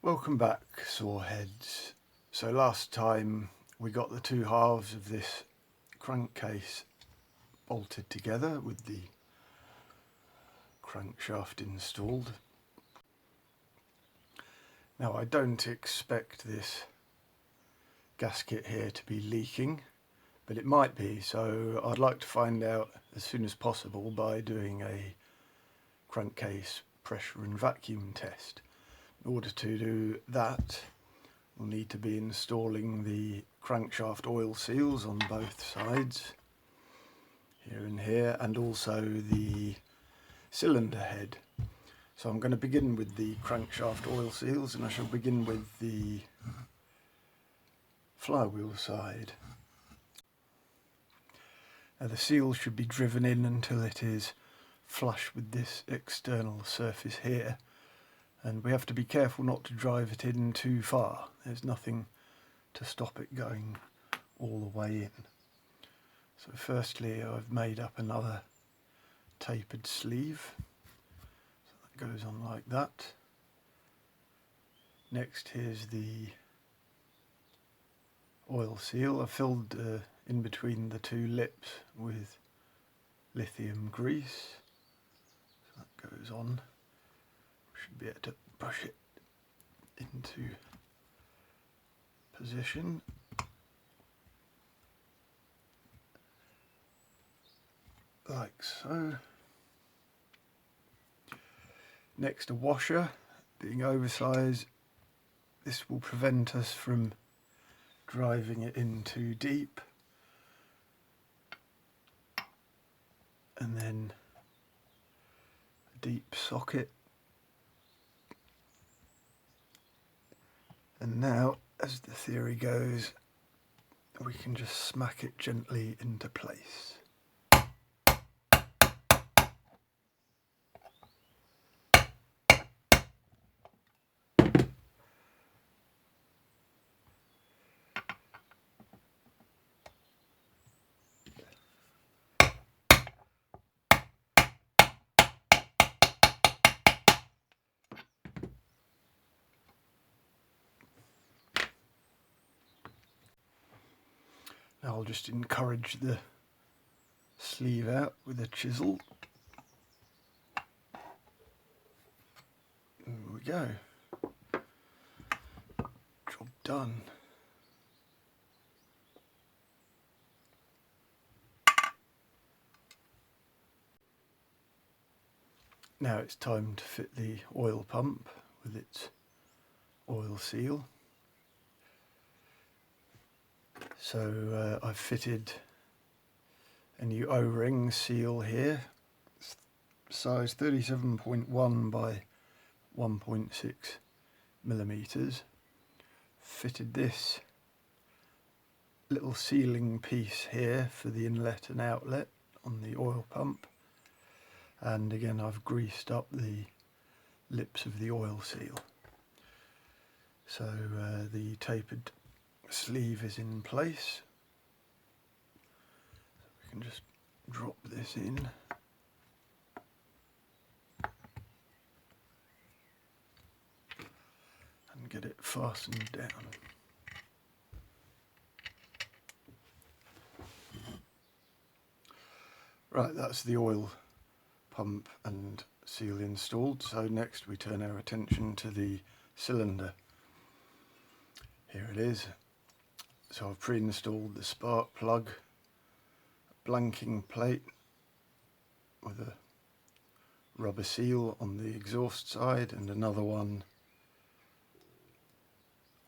Welcome back, Soreheads. So last time we got the two halves of this crankcase bolted together with the crankshaft installed. Now I don't expect this gasket here to be leaking, but it might be, so I'd like to find out as soon as possible by doing a crankcase pressure and vacuum test. In order to do that, we'll need to be installing the crankshaft oil seals on both sides, here and here, and also the cylinder head. So I'm going to begin with the crankshaft oil seals, and I shall begin with the flywheel side. Now the seal should be driven in until it is flush with this external surface here, and we have to be careful not to drive it in too far. There's nothing to stop it going all the way in. So firstly, I've made up another tapered sleeve, so that goes on like that. Next, here's the oil seal. I filled in between the two lips with lithium grease, so that goes on. Should be able to push it into position. Like so. Next, a washer. Being oversized, this will prevent us from driving it in too deep. And then a deep socket. And now, as the theory goes, we can just smack it gently into place. Now I'll just encourage the sleeve out with a chisel. There we go. Job done. Now it's time to fit the oil pump with its oil seal. So I've fitted a new O-ring seal here, size 37.1 by 1.6 millimeters. Fitted this little sealing piece here for the inlet and outlet on the oil pump, and again I've greased up the lips of the oil seal. So the tapered sleeve is in place. So we can just drop this in. And get it fastened down. Right, that's the oil pump and seal installed. So next we turn our attention to the cylinder. Here it is. So I've pre-installed the spark plug, a blanking plate with a rubber seal on the exhaust side, and another one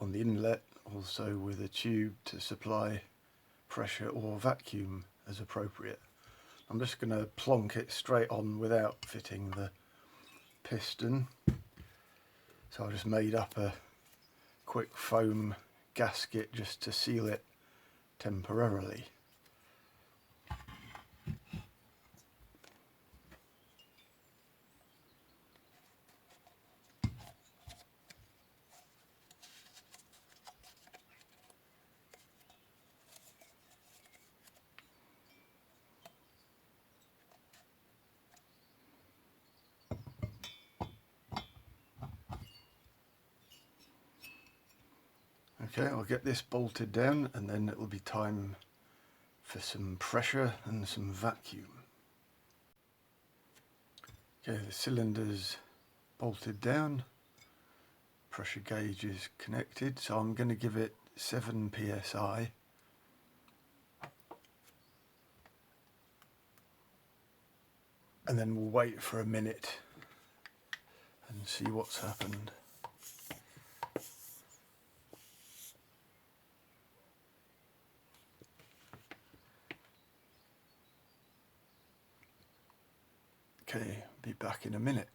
on the inlet, also with a tube to supply pressure or vacuum as appropriate. I'm just going to plonk it straight on without fitting the piston. So I just made up a quick foam gasket just to seal it temporarily. Okay, I'll get this bolted down and then it will be time for some pressure and some vacuum. Okay, the cylinder's bolted down, pressure gauge is connected, so I'm going to give it 7 psi. And then we'll wait for a minute and see what's happened. Okay, be back in a minute.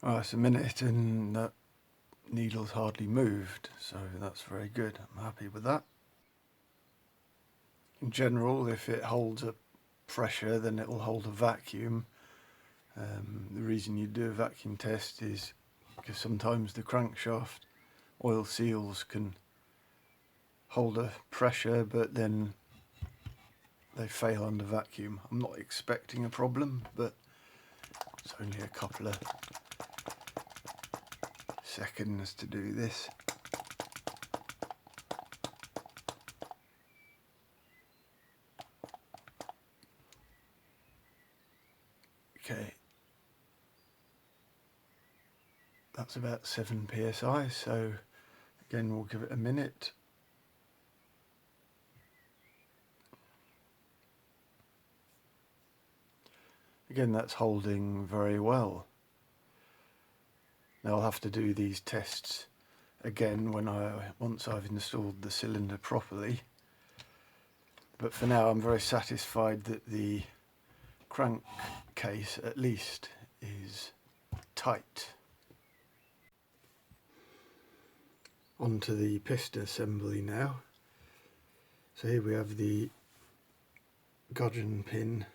Oh, it's a minute and that needle's hardly moved, so that's very good. I'm happy with that. In general, if it holds a pressure, then it will hold a vacuum. The reason you do a vacuum test is because sometimes the crankshaft oil seals can hold a pressure, but then they fail under vacuum. I'm not expecting a problem, but it's only a couple of seconds to do this. Okay, that's about 7 psi, so again we'll give it a minute. Again, that's holding very well. Now I'll have to do these tests again once I've installed the cylinder properly. But for now I'm very satisfied that the crankcase at least is tight. Onto the piston assembly now. So here we have the gudgeon pin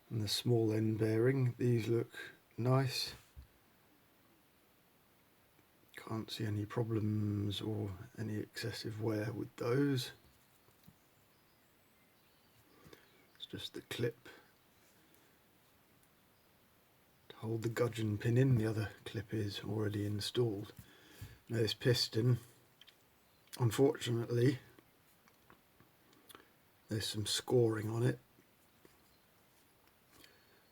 and the small end bearing. These look nice. Can't see any problems or any excessive wear with those. It's just the clip to hold the gudgeon pin in. The other clip is already installed. Now this piston, unfortunately, there's some scoring on it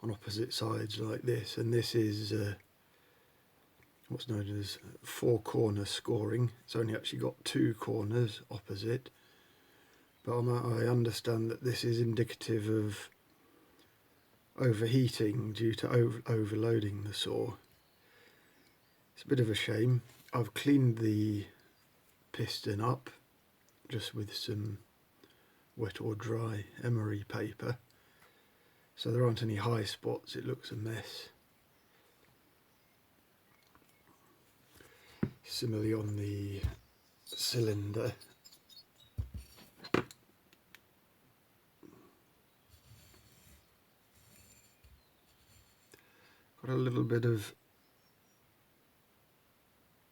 on opposite sides like this, and this is what's known as 4-corner scoring. It's only actually got 2 corners opposite, but I understand that this is indicative of overheating due to overloading the saw. It's a bit of a shame. I've cleaned the piston up just with some wet or dry emery paper, so there aren't any high spots. It looks a mess. Similarly on the cylinder, got a little bit of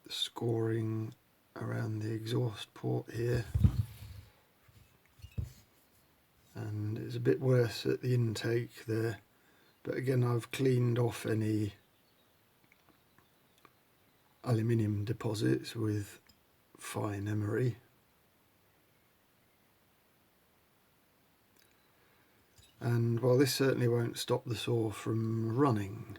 scoring around the exhaust port here, and it's a bit worse at the intake there, but again I've cleaned off any aluminium deposits with fine emery. And well, this certainly won't stop the saw from running.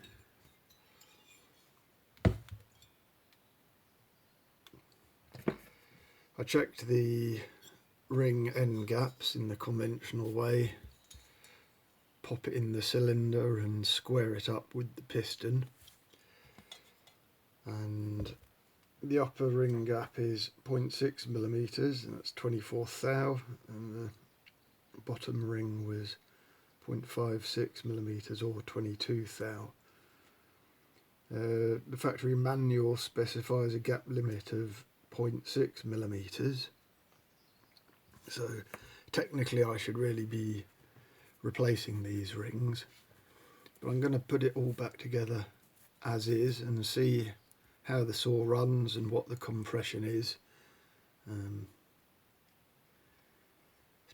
I checked the ring end gaps in the conventional way, pop it in the cylinder and square it up with the piston, and the upper ring gap is 0.6 millimeters, and that's 24 thou, and the bottom ring was 0.56 millimeters or 22 thou. The factory manual specifies a gap limit of 0.6 millimeters, so technically I should really be replacing these rings, but I'm going to put it all back together as is and see how the saw runs and what the compression is. It's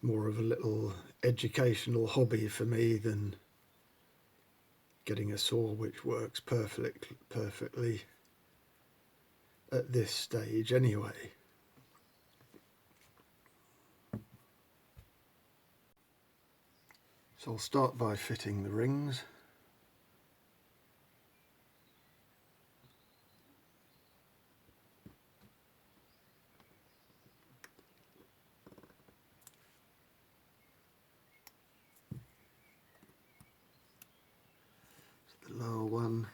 more of a little educational hobby for me than getting a saw which works perfectly at this stage anyway. So I'll start by fitting the rings. So the lower one.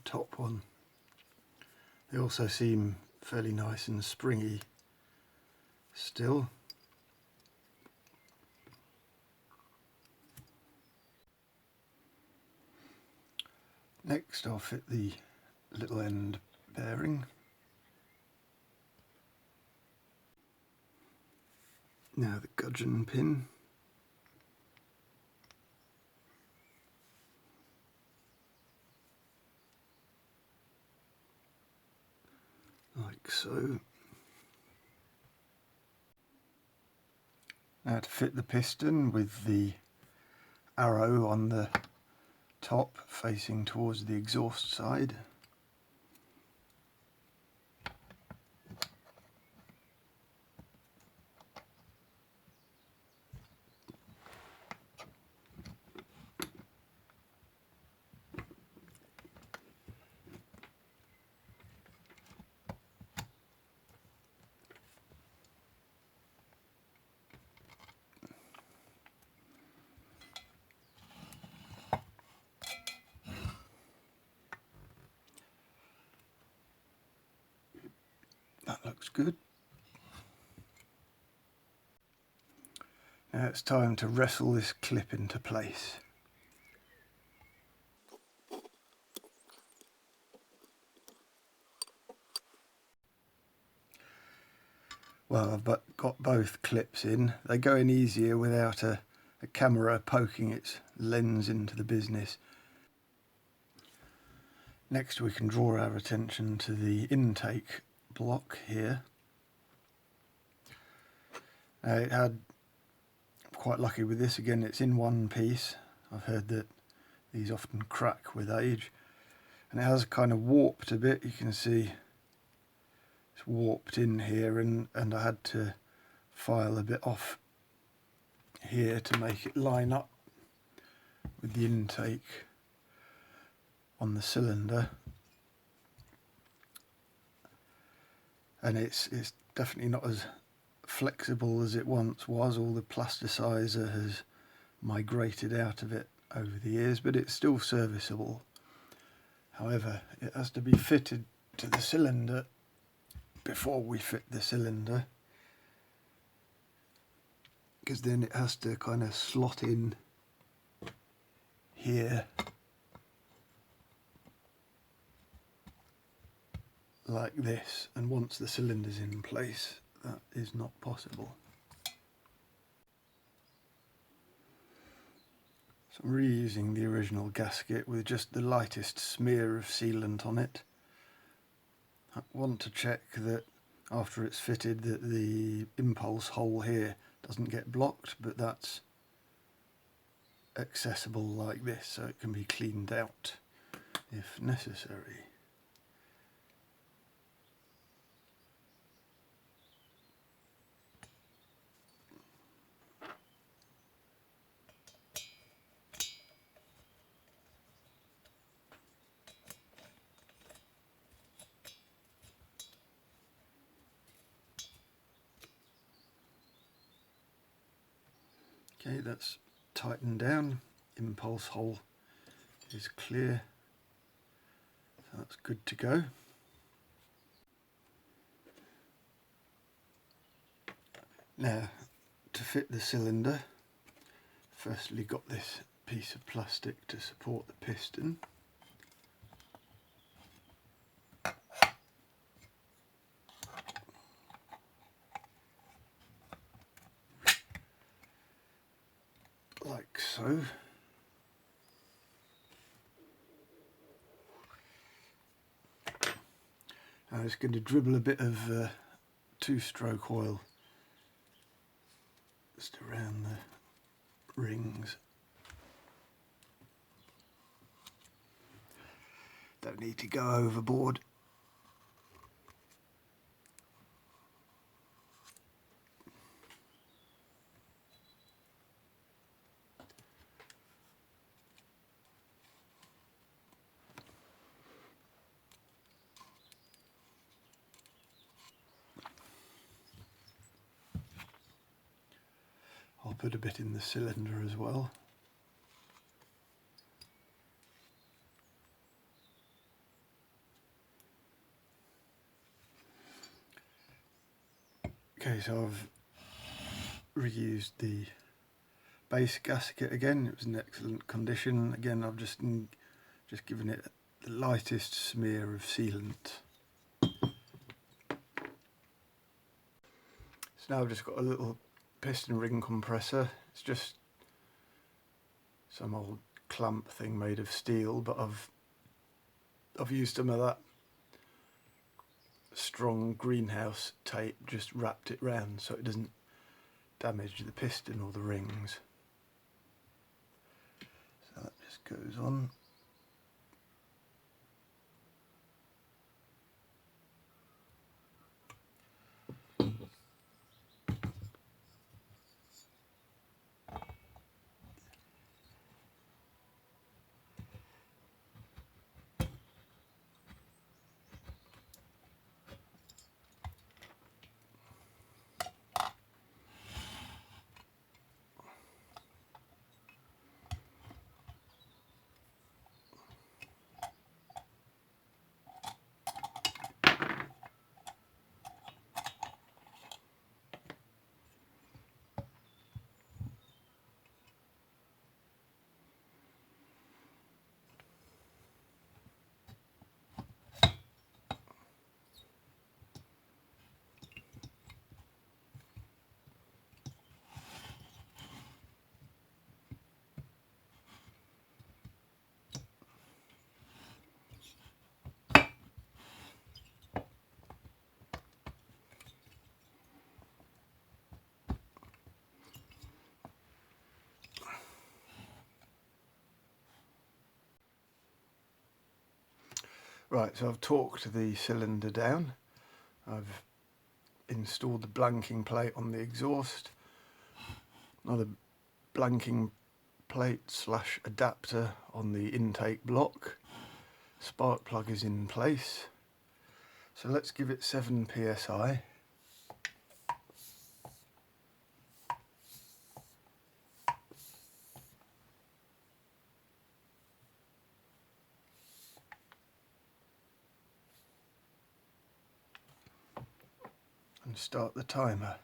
Top one. They also seem fairly nice and springy still. Next I'll fit the little end bearing. Now the gudgeon pin. Like so. Now to fit the piston with the arrow on the top facing towards the exhaust side. That looks good. Now it's time to wrestle this clip into place. Well, I've got both clips in. They go in easier without a camera poking its lens into the business. Next we can draw our attention to the intake block here. I'm quite lucky with this. Again, it's in one piece. I've heard that these often crack with age, and it has kind of warped a bit. You can see it's warped in here, and I had to file a bit off here to make it line up with the intake on the cylinder. And it's definitely not as flexible as it once was. All the plasticizer has migrated out of it over the years, but it's still serviceable. However, it has to be fitted to the cylinder before we fit the cylinder, because then it has to kind of slot in here like this, and once the cylinder's in place, that is not possible. So I'm reusing the original gasket with just the lightest smear of sealant on it. I want to check that after it's fitted that the impulse hole here doesn't get blocked, but that's accessible like this, so it can be cleaned out if necessary. Okay, that's tightened down. Impulse hole is clear, so that's good to go. Now, to fit the cylinder, firstly got this piece of plastic to support the piston. Like so. I'm just going to dribble a bit of two-stroke oil just around the rings. Don't need to go overboard. I'll put a bit in the cylinder as well. Okay, so I've reused the base gasket again. It was in excellent condition. Again, I've just given it the lightest smear of sealant. So now I've just got a little piston ring compressor. It's just some old clamp thing made of steel, but I've used some of that strong greenhouse tape, just wrapped it round so it doesn't damage the piston or the rings. So that just goes on. Right, so I've torqued the cylinder down. I've installed the blanking plate on the exhaust. Another blanking plate slash adapter on the intake block. Spark plug is in place. So let's give it 7 psi. And start the timer.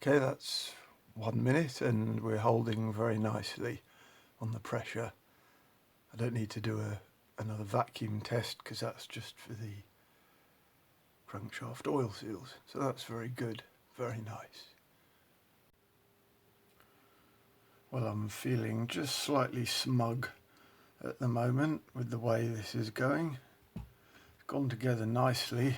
Okay, that's 1 minute and we're holding very nicely on the pressure. I don't need to do another vacuum test because that's just for the crankshaft oil seals. So that's very good, very nice. Well, I'm feeling just slightly smug at the moment with the way this is going. It's gone together nicely.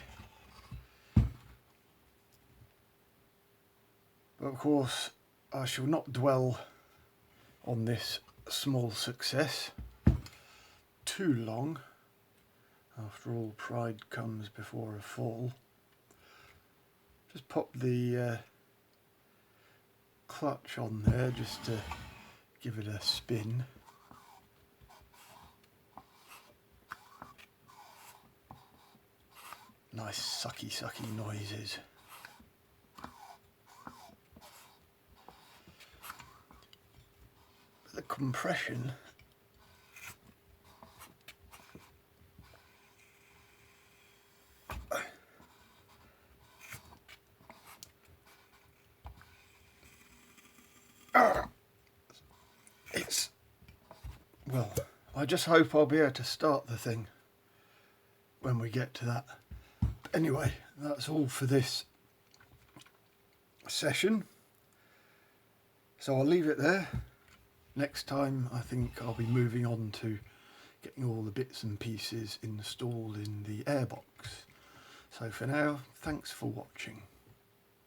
But of course, I shall not dwell on this small success too long. After all, pride comes before a fall. Just pop the clutch on there just to give it a spin. Nice sucky noises. But the compression it's, well, I just hope I'll be able to start the thing when we get to that. Anyway, that's all for this session. So I'll leave it there. next time I think I'll be moving on to getting all the bits and pieces installed in the airbox. So for now, thanks for watching.